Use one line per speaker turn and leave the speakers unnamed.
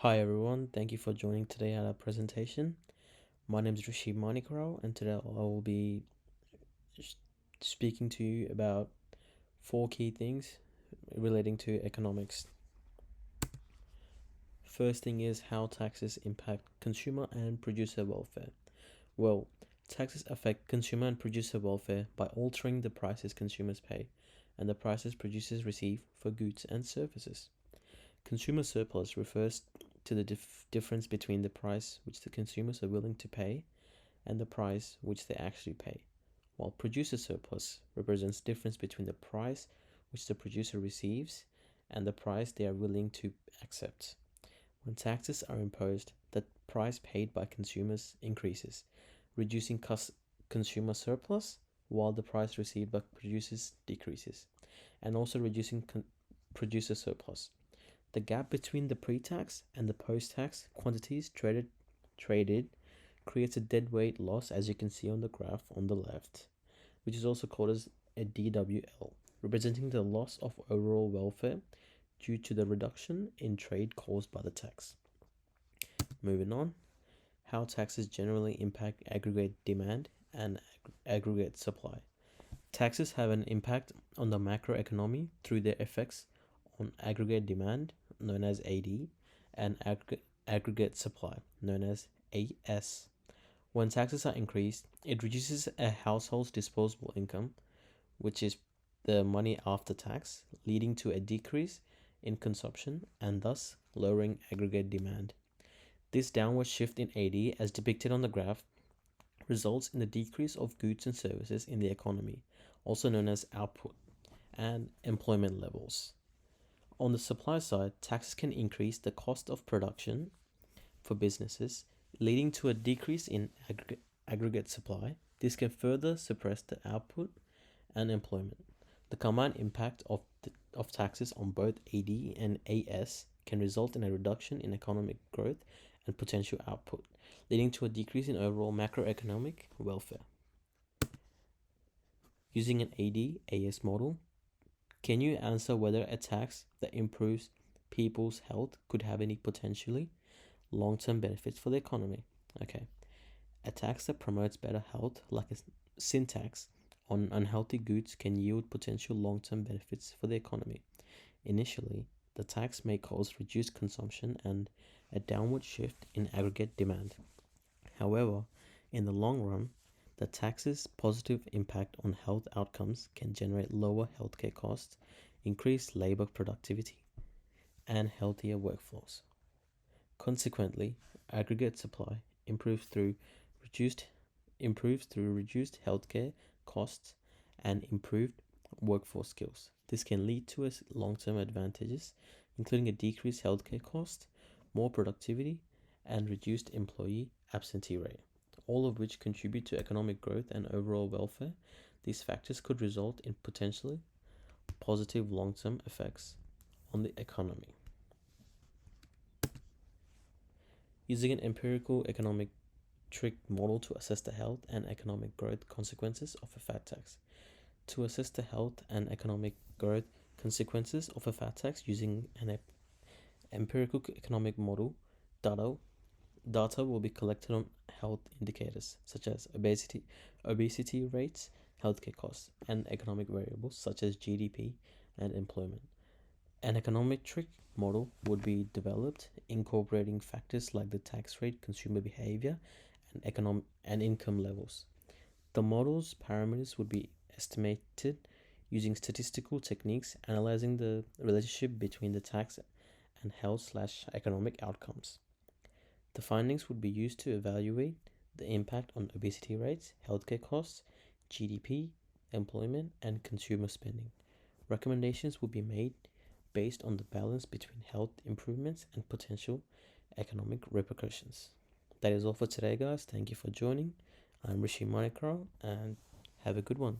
Hi everyone, thank you for joining today at our presentation. My name is Rishi Manikarao, and today I will be sh- speaking to you about four key things relating to economics. First thing is how taxes impact consumer and producer welfare. Well, taxes affect consumer and producer welfare by altering the prices consumers pay and the prices producers receive for goods and services. Consumer surplus refers to the difference between the price which the consumers are willing to pay and the price which they actually pay, while producer surplus represents difference between the price which the producer receives and the price they are willing to accept. When taxes are imposed, the price paid by consumers increases, reducing consumer surplus, while the price received by producers decreases, and also reducing producer surplus. The gap between the pre-tax and the post-tax quantities traded creates a deadweight loss, as you can see on the graph on the left, which is also called as a DWL, representing the loss of overall welfare due to the reduction in trade caused by the tax. Moving on, how taxes generally impact aggregate demand and aggregate supply. Taxes have an impact on the macroeconomy through their effects on aggregate demand, known as AD, and aggregate supply, known as AS. When taxes are increased, it reduces a household's disposable income, which is the money after tax, leading to a decrease in consumption and thus lowering aggregate demand. This downward shift in AD, as depicted on the graph, results in the decrease of goods and services in the economy, also known as output, and employment levels. On the supply side, taxes can increase the cost of production for businesses, leading to a decrease in aggregate supply. This can further suppress the output and employment. The combined impact of taxes on both AD and AS can result in a reduction in economic growth and potential output, leading to a decrease in overall macroeconomic welfare. Using an AD-AS model, can you answer whether a tax that improves people's health could have any potentially long-term benefits for the economy? Okay. A tax that promotes better health, like a sin tax on unhealthy goods, can yield potential long-term benefits for the economy. Initially, the tax may cause reduced consumption and a downward shift in aggregate demand. However, in the long run, the tax's positive impact on health outcomes can generate lower healthcare costs, increased labor productivity, and healthier workflows. Consequently, aggregate supply reduced improves through reduced healthcare costs and improved workforce skills. This can lead to long-term advantages, including a decreased healthcare cost, more productivity, and reduced employee absentee rate, all of which contribute to economic growth and overall welfare. These factors could result in potentially positive long-term effects on the economy. Using an empirical economic trick model to assess the health and economic growth consequences of a fat tax. To assess the health and economic growth consequences of a fat tax using an empirical economic model, data will be collected on health indicators such as obesity rates, healthcare costs, and economic variables such as GDP and employment. An econometric model would be developed incorporating factors like the tax rate, consumer behavior, and income levels. The model's parameters would be estimated using statistical techniques analyzing the relationship between the tax and health/economic outcomes. The findings would be used to evaluate the impact on obesity rates, healthcare costs, GDP, employment, and consumer spending. Recommendations would be made based on the balance between health improvements and potential economic repercussions. That is all for today, guys. Thank you for joining. I'm Rishi Manikarao, and have a good one.